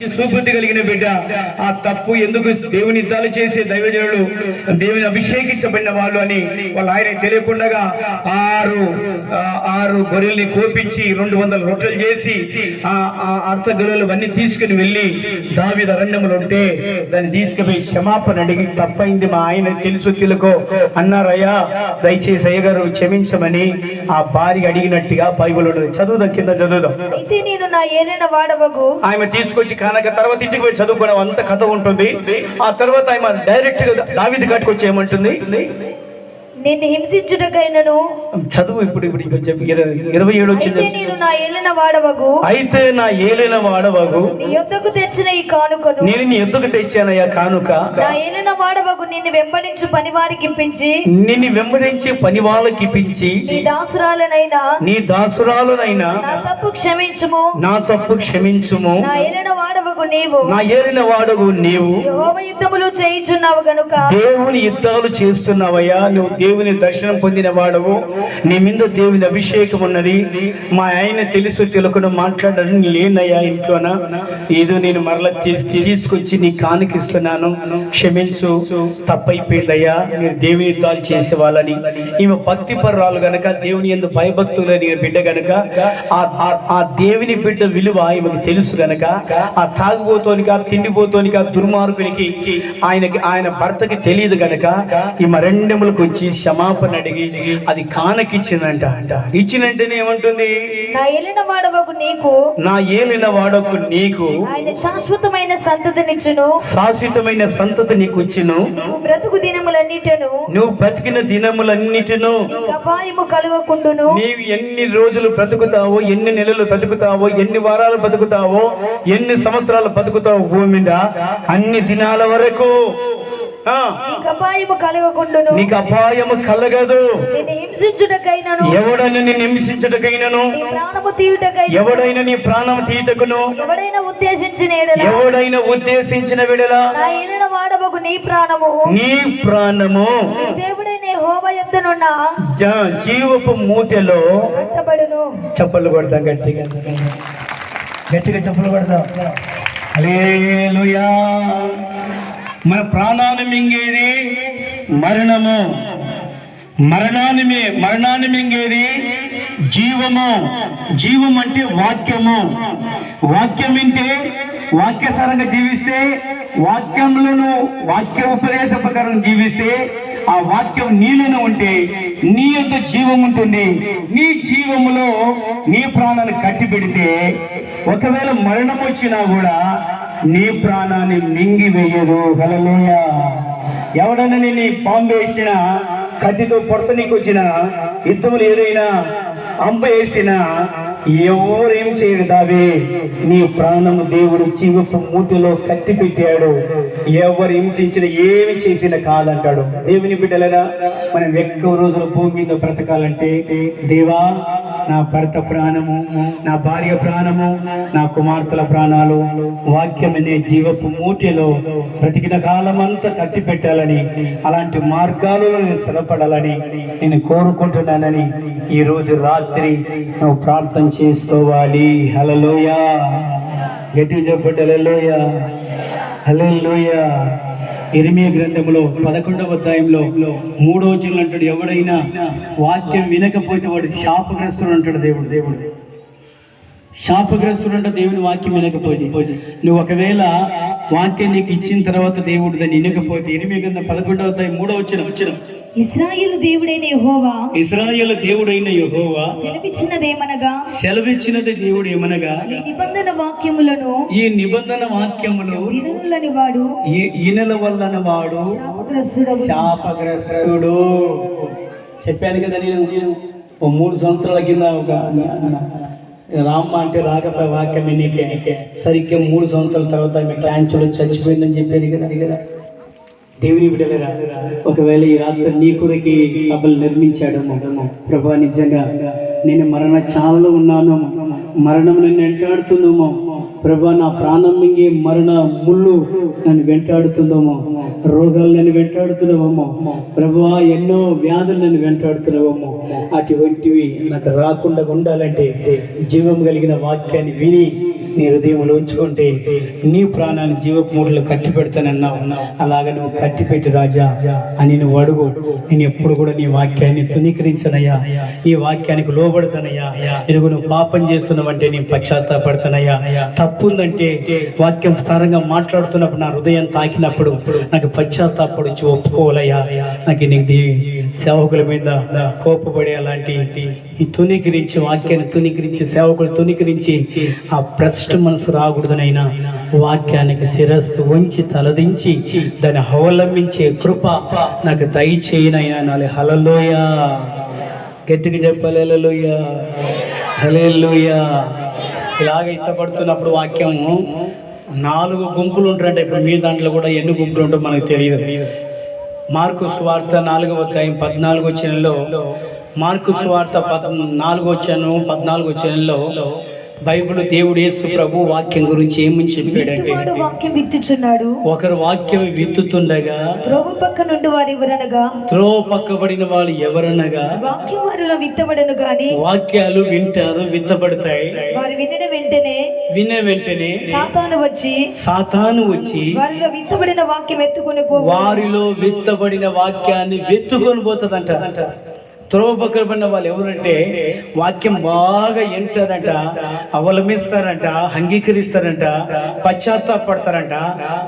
సుబుద్ధి కలిగిన బిడ్డ ఆ తప్పు ఎందుకు దేవుని యుద్ధాలు చేసే దైవజనులు దేవుని అభిషేకించబడిన వాళ్ళు అని వాళ్ళు ఆయన తెలియకుండా ఆరు గొర్రెల్ని కోపించి 200 రొట్టెలు చేసి ఆ అర్థ గొర్రెలు అన్ని తీసుకుని వెళ్ళి దావీదు అరణ్యములు ఉంటే దాన్ని తీసుకుపోయి క్షమాపణ అడిగి తప్పైంది మా ఆయన తెలుసు తెలుకో అన్నారయ్యా, దయచేసి అయ్యగారు క్షమించమని ఆ భార్య అడిగినట్టుగా బైబిల్ ఉన్నది. చదువుదాం, కింద చదువుదాం. ఆమె తీసుకొచ్చి కనుక తర్వాత ఇంటికి పోయి చదువుకోవడం అంత కథ ఉంటుంది. ఆ తర్వాత ఆమె డైరెక్ట్ గా దావీదు గారికి వచ్చి ఏమంటుంది, నిన్ను హింసించుటకైనను చదువు ఇప్పుడు 27 వచ్చింది. అయితే నా ఏలిన వాడవగు నీ యొద్దకు తెచ్చిన ఈ కానుకను నేను నీ యొద్దకు తెచ్చానయ్యా కానుక. నా ఏలిన వాడవగు నిన్ను వెంబడించు పనివారికి ఇప్పించి నిన్ను వెంబడించి పని వాళ్ళకి ఇప్పించి నీ దాసురాలనైనా నా తప్పు క్షమించుము, నా తప్పు క్షమించుము. నా ఏలిన వాడవగు నీవు నా ఏలిన వాడవు నీవు యెహోవా యుద్ధములు చేయుచున్నావు గనుక దేవుని యుద్ధాలు చేస్తున్నావయ్యా. నువ్వు దేవుని దర్శనం పొందిన వాడవు, నీ మీద దేవుని అభిషేకం ఉన్నది. మా ఆయన తెలుసు తెలుకుండా మాట్లాడడం లేనయ్యా ఇంట్లోన, ఏదో నేను మరలా తీసుకొచ్చి నీ కానుకిస్తున్నాను, క్షమించు, తప్పైపోయిందయ్యా, మీరు దేవుని యుద్ధాలు చేసే వాళ్ళని. ఈమె భక్తి పర్రాలు గనక, దేవుని యందు భయభక్తులని బిడ్డ గనక, ఆ దేవుని బిడ్డ విలువ ఈమెకు తెలుసు గనక, ఆ తాగుబోతోనికి, ఆ తిండిపోతోనికి, ఆ దుర్మార్గునికి ఆయన భర్తకి తెలియదు గనక ఈమె రెండెములకు వచ్చి క్షమాపణ అడిగి అది కానకిచ్చిందంట. ఇచ్చినంటేనే ఏమంటుంది, నా ఏలిన వాడవకు నీకు, నా ఏలిన వాడకు నీకు ఆయన శాశ్వతమైన సంతతినిచ్చును, శాశ్వతమైన సంతతి నీకు ఇచ్చును. నువ్వు బ్రతుకు దినములన్నిటను, నువ్వు బ్రతికిన దినములన్నిటిను అపాయము కలుగకుండును. నీవు ఎన్ని రోజులు బ్రతుకుతావో, ఎన్ని నెలలు బ్రతుకుతావో, ఎన్ని వారాలు బ్రతుకుతావో, ఎన్ని సంవత్సరాలు బ్రతుకుతావో భూమి మీద, అన్ని దినాల వరకు నీకు అపాయము కలగదు. ఎవడైనా నిన్ను హింసించుటకైనను, ఎవడైనా నీ ప్రాణం తీయటకును, ఎవడైనా ఉద్దేశించిన విడల నీ ప్రాణము యెహోవా యొద్దనున్న జీవపు మూటెలో చప్పలు కొడతాం. గట్టిగా గట్టిగా చప్పలు కొడతాం. హల్లెలూయా. మన ప్రాణాన్ని మింగేది మరణము, మరణాన్ని మింగేది జీవము. జీవం అంటే వాక్యము. వాక్యం వింటే, వాక్యసారంగా జీవిస్తే, వాక్యంలోను వాక్య ఉపదేశ ప్రకారం జీవిస్తే, ఆ వాక్యం నీలోనే ఉంటే నీ యొక్క జీవం ఉంటుంది. నీ జీవములో నీ ప్రాణాన్ని కట్టి పెడితే ఒకవేళ మరణం వచ్చినా కూడా నీ ప్రాణాన్ని మింగివేయదు. హల్లెలూయా. ఎవడన్నా నీ బాంబు వేసిన, కత్తితో పొడత నీకు వచ్చిన, యుద్ధములు ఏదైనా అంప వేసినా ఎవరేం చేయడు. దావే నీ ప్రాణము దేవుడు జీవపు మూటిలో కట్టి పెట్టాడు. ఎవరు హింసించిన ఏమి చేసిన కాదంటాడు. దేవుని బిడ్డలరా, మనం ఎక్కువ రోజులు భూమి మీద బ్రతకాలంటే, దేవా నా భర్త ప్రాణము, నా భార్య ప్రాణము, నా కుమార్తెల ప్రాణాలు వాక్యం అనే జీవపు మూటిలో బ్రతికిన కాలం అంతా కట్టి పెట్టాలని, అలాంటి మార్గాలలో నేను స్థిరపడాలని నేను కోరుకుంటున్నానని ఈ రోజు రాత్రి నువ్వు ప్రార్థన చేసుకోవాలి. హల్లెలూయా. గట్టిగా చెప్పండి హల్లెలూయా, హల్లెలూయా. ఇర్మియా గ్రంథంలో 11వ అధ్యాయంలో 3వ వచనం అంటాడు, ఎవడైనా వాక్యం వినకపోతే వాడు శాపగ్రస్తుడు అంటాడు. దేవుడు శాపగ్రస్తుడు అంటే దేవుని వాక్యం వినకపోతే. నువ్వు ఒకవేళ వాక్యం నీకు ఇచ్చిన తర్వాత దేవుడు దాన్ని వినకపోతే, ఇర్మియా గ్రంథం 11వ అధ్యాయం 3వ వచనం, ఇశ్రాయేలు దేవుడైన యెహోవా, ఇశ్రాయేలు దేవుడైన యెహోవా సెలవిచ్చినది దేవుడు ఏమనగా, ఈ నిబంధన వాక్యములను, ఈ నిబంధన వాక్యములు విననులని వాడు, ఈనెల వల్లన వాడు శాపగ్రస్తుడు. చెప్పాను కదా నేను 3 సంవత్సరాల కింద ఒక రామ్మ అంటే రాకపోయే వాక్యం నీకే సరిగ్గా 3 సంవత్సరాల తర్వాత ఆమె క్యాన్సర్ చచ్చిపోయిందని చెప్పేది కదా. దేవుని బిడ్డలరా, ఒకవేళ ఈ రాత్రి నీ కొరకు సభలు నిర్మించాడు ప్రభా, నిజంగా నేను మరణ ఛాలలో ఉన్నాను, మరణం నిన్ను వెంటాడుతున్నామో, ప్రభా నా ప్రాణం మింగే మరణ ముళ్ళు నన్ను వెంటాడుతుందేమో, రోగాలు నన్ను వెంటాడుతున్నావేమో ప్రభా, ఎన్నో వ్యాధులు నన్ను వెంటాడుతున్నావేమో, అటువంటివి నాకు రాకుండా ఉండాలంటే జీవం కలిగిన వాక్యాన్ని విని నీ హృదయంలో ఉంచుకుంటే నీ ప్రాణాన్ని జీవపు మూటలో కట్టి పెడతానన్నావు. అలాగ నువ్వు కట్టి పెట్టి రాజా అని నువ్వు అడుగు. నేను ఎప్పుడు కూడా నీ వాక్యాన్ని తునీకరించనయ్యా, ఈ వాక్యానికి లోబడతానయ్యా. ఇదిగో నువ్వు పాపం చేస్తున్నావంటే నేను పశ్చాత్తాపడతానయ్యా. తప్పు ఉందంటే వాక్యం సారంగా మాట్లాడుతున్నప్పుడు నా హృదయం తాకినప్పుడు నాకు పశ్చాత్తాపడిచి ఒప్పుకోవాలయ్యా. నాకు నీకు సేవకుల మీద కోపపడే అలాంటి ఈ తునీకరించి వాక్యాన్ని తునీకరించి సేవకులు తునీకరించి ఆ భ్రష్ట మనసు రాకూడదనైనా వాక్యానికి శిరస్సు ఉంచి తలదించి దాన్ని అవలంబించే కృప నాకు దయచేయనైనా. నాలుగు హల్లెలూయా గట్టిగా చెప్పాలి, హల్లెలూయా హల్లెలూయా. ఇలాగ ఇష్టపడుతున్నప్పుడు వాక్యము 4 గుంపులు ఉంటారంటే, ఇప్పుడు మీ దాంట్లో కూడా ఎన్ని గుంపులు ఉంటాయో మనకు తెలియదు. మార్కు సువార్త 4వ అధ్యాయం 14వ వచనంలో, మార్కు సువార్త 4వ వచనం 14వ వచనంలో బైబిల్ దేవుడు యేసు ప్రభు వాక్యం గురించి ఏమని చెప్పాడంటే, వాక్యం విత్తుచున్నాడు, ఒకరు వాక్యం విత్తుతుండగా త్రోవ పక్క నుండి వారు ఎవరనగా, త్రోవ పక్కబడిన వాళ్ళు ఎవరనగా, వాక్యం వారిలో విత్తబడను గాని, వాక్యాలు వింటారు, విత్తబడతాయి. వారు విన్న వెంటనే సాతాను వచ్చి వారిలో విత్తబడిన వాక్యం ఎత్తుకొని వారిలో విత్తబడిన వాక్యాన్ని వెత్తుకొని పోతుందంట. త్రోవ పక్కన వాళ్ళు ఎవరంటే వాక్యం బాగా వింటారంట, అవలంబిస్తారంట, అంగీకరిస్తారంట, పశ్చాత్తాపడతారంట.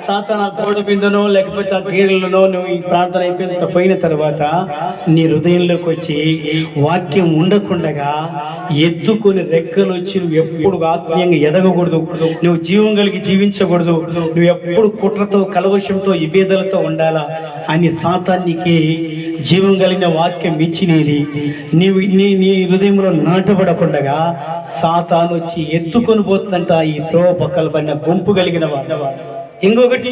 సాతాను ఆ గోడ బిందనో లేకపోతే ఆ గీరలనో నువ్వు ఈ ప్రార్థన అయిపోయిన పోయిన తర్వాత నీ హృదయంలోకి వచ్చి వాక్యం ఉండకుండగా ఎత్తుకొని రెక్కలు వచ్చి నువ్వు ఎప్పుడు ఆత్మీయంగా ఎదగకూడదు, నువ్వు జీవం కలిగి జీవించకూడదు, నువ్వు ఎప్పుడు కుట్రతో కలవశంతో విభేదాలతో ఉండాలా అని సాతానికి జీవం కలిగిన వాక్యం ఇచ్చినేది నీవు నీ హృదయంలో నాటబడకుండగా సాతాను వచ్చి ఎత్తుకొని పోతుందంట ఈ త్రోవ పక్కల పడిన గుంపు కలిగిన వాడు. ఇంకొకటి,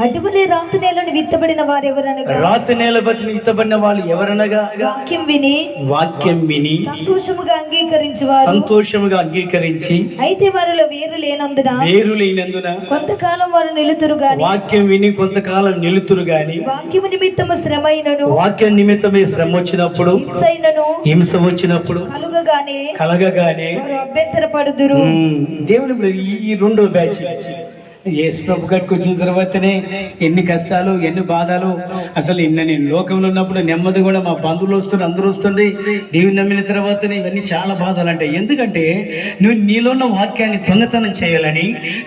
అటువలే రాతి నేలను విత్తబడిన వారు ఎవరనగా, రాతి నేల బట్టి విత్తబడిన వాళ్ళు ఎవరనగా, వాక్యం విని సంతోషముగా అంగీకరించి అయితే వారిలో వేరు లేనందున కొంతకాలం వారు నిలుతురు గాని, వాక్యం విని కొంతకాలం నిలుతురు గాని, వాక్యము నిమిత్తము శ్రమైనను, వాక్యం నిమిత్తమే శ్రమ వచ్చినప్పుడు, హింస వచ్చినప్పుడు కలగగానే వారు అభ్యంతరపడుదురు. దేవుని ఈ 2వ బ్యాచ్ యేసు ప్రభు గట్టుకు వచ్చిన తర్వాతనే ఎన్ని కష్టాలు, ఎన్ని బాధలు. అసలు నేను లోకంలో ఉన్నప్పుడు నెమ్మది కూడా మా బంధువులు వస్తుండే, అందరూ వస్తుండే. దేవుని నమ్మిన తర్వాతనే ఇవన్నీ చాలా బాధలు అంటాయి. ఎందుకంటే నువ్వు నీలో ఉన్న వాక్యాన్ని దొంగతనం చేయాలని,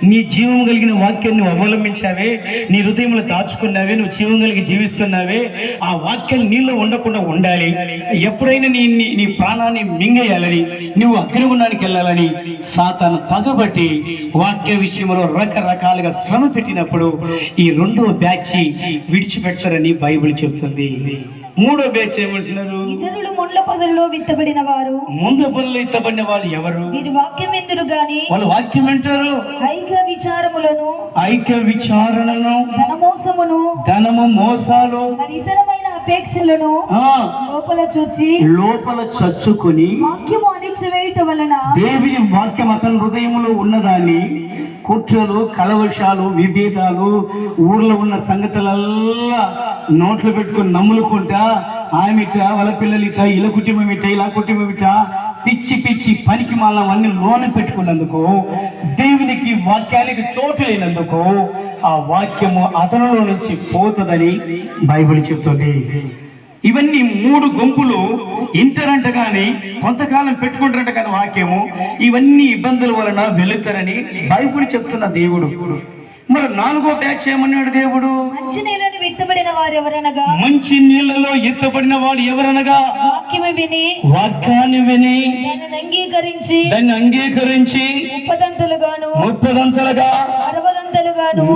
నీ జీవం కలిగిన వాక్యాన్ని నువ్వు అవలంబించావే, నీ హృదయంలో దాచుకున్నావే, నువ్వు జీవం కలిగి జీవిస్తున్నావే, ఆ వాక్యాన్ని నీలో ఉండకుండా ఉండాలి. ఎప్పుడైనా నీ ప్రాణాన్ని మింగేయాలని, నువ్వు అగ్నిగుండానికి వెళ్ళాలని సాతాను పగబట్టి వాక్య విషయంలో రకరకాలుగా శ్రమ పెట్టినప్పుడు ఈ 2వ బ్యాచ్ విడిచిపెట్టారని బైబిల్ చెప్తుంది. 3వ బ్యాచ్ ఏమంటున్నారు, ఇతరులు ముండ్ల పొదల్లో విత్తబడిన వారు. ముందు పొదల్లో విత్తబడిన వాళ్ళు ఎవరు? వీరు వాక్యం ఎందురు గాని, వాళ్ళు వాక్యం వింటారు, ఐక్య విచారణను, ధనము మోసాలు, ఇతరమైన అపేక్షలను లోపల చచ్చుకొని వాక్యము అణిచివేయుట వలన దేవుని వాక్యం అతని హృదయంలో ఉన్నదాన్ని కుట్రలు, కలవశాలు, విభేదాలు, ఊర్లో ఉన్న సంగతులల్లా నోట్లు పెట్టుకుని నమ్ములుకుంటా, ఆమెట వాళ్ళ పిల్లలు ఇట, ఇలా కుటుంబం ఇట, ఇలా కుటుంబం ఇట, పిచ్చి పిచ్చి పనికి మాలవన్నీ లోన పెట్టుకున్నందుకు, దేవునికి వాక్యానికి చోటు లేనందుకు ఆ వాక్యము అతనిలో నుంచి పోతుందని బైబిల్ చెప్తుంది. ఇవన్నీ 3 గుంపులు ఇంటరంట కానీ కొంతకాలం పెట్టుకుంటారంట కానీ వాక్యము, ఇవన్నీ ఇబ్బందుల వలన వెళుతారని బైబిల్ చెప్తున్న దేవుడు. మరి 4వ బ్యాచ్ ఏమన్నాడు దేవుడు, మంచి నీళ్ళలో విత్తబడిన వారు ఎవరనగా, మంచి నీళ్ళలో ఎత్తబడిన వాడు ఎవరనగా, వాక్యాన్ని విని దాన్ని అంగీకరించి 30దంతలుగా 60దంతలుగా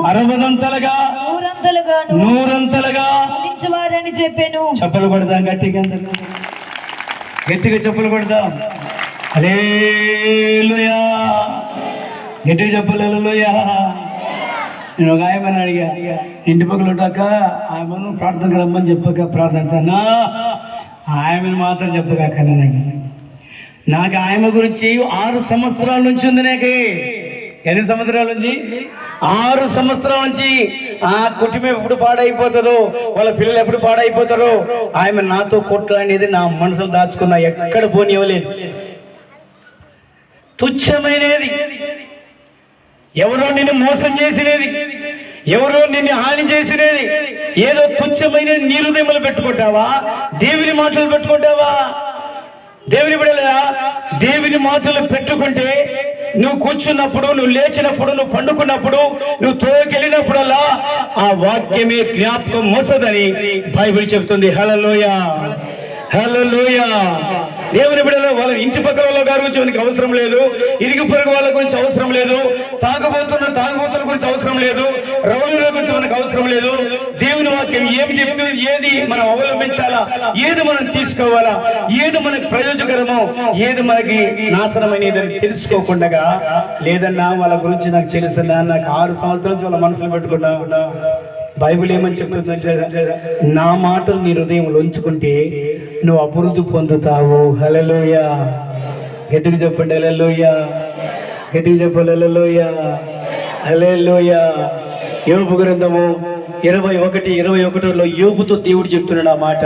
100దంతలుగా వారని చెప్పాను. చెప్పలు కొడదాం, గట్టిగా చెప్పలు కొడదాం. హల్లెలూయా, గట్టిగా చెప్పలు. హల్లెలూయా. నేను ఒక ఆయమని అడిగా, ఇంటి పక్కన ఉంటాక ఆయమను ప్రార్థనకు రమ్మని చెప్పక ప్రార్థనతానా, ఆయమని మాత్రం చెప్పగాక. నాకు ఆయమ గురించి 6 సంవత్సరాల నుంచి ఉంది. నాకు ఎన్ని సంవత్సరాల నుంచి? 6 సంవత్సరాల నుంచి. ఆ కుటుంబం ఎప్పుడు పాడైపోతుందో, వాళ్ళ పిల్లలు ఎప్పుడు పాడైపోతారో, ఆమె నాతో కొట్లాడేది నా మనసులో దాచుకున్నా, ఎక్కడ పోనివ్వలేదు. తుచ్చమైనది, ఎవరో నిన్ను మోసం చేసినది, ఎవరో నిన్ను హాని చేసినది, ఏదో తుచ్చమైనది నీ హృదయంలో పెట్టుకుంటావా? దేవుని మాటలు పెట్టుకుంటావా? దేవుని బిడ్డలారా, దేవుని మాటలు పెట్టుకుంటే నువ్వు కూర్చున్నప్పుడు, నువ్వు లేచినప్పుడు, నువ్వు పండుకున్నప్పుడు, నువ్వు తోకెళ్ళినప్పుడల్లా ఆ వాక్యమే జ్ఞాపకం మోసదని బైబిల్ చెప్తుంది. హల్లెలూయా, హల్లెలూయా. దేవుని బిడ్డలు, వాళ్ళ ఇంటి పక్కన వాళ్ళ గారి గురించి మనకి అవసరం లేదు, ఇరుగు పొరుగు వాళ్ళ గురించి అవసరం లేదు, తాగుబోతుల గురించి అవసరం లేదు, రౌడీల గురించి మనకు అవసరం లేదు. దేవుని వాక్యం ఏమి చెప్తుంది, ఏది మనం అవలంబించాలా, ఏది మనం తీసుకోవాలా, ఏది మనకి ప్రయోజకరమో, ఏది మనకి నాశనమైనదని తెలుసుకోకుండా, లేదన్నా వాళ్ళ గురించి నాకు తెలుసన్నా, నాకు 6 సంవత్సరాల నుంచి వాళ్ళ మనసులో పెట్టుకున్నా. బైబిల్ ఏమని చెప్తుందంటే, నా మాటలు నీ హృదయంలో ఉంచుకుంటే నువ్వు అభివృద్ధి పొందుతావు. హల్లెలూయా. గట్టిగా చెప్పండి హల్లెలూయా, గట్టిగా చెప్పండి హల్లెలూయా, హల్లెలూయా. యోబు గ్రంథము 21:21లో యోబుతో దేవుడు చెప్తున్నాడు ఆ మాట.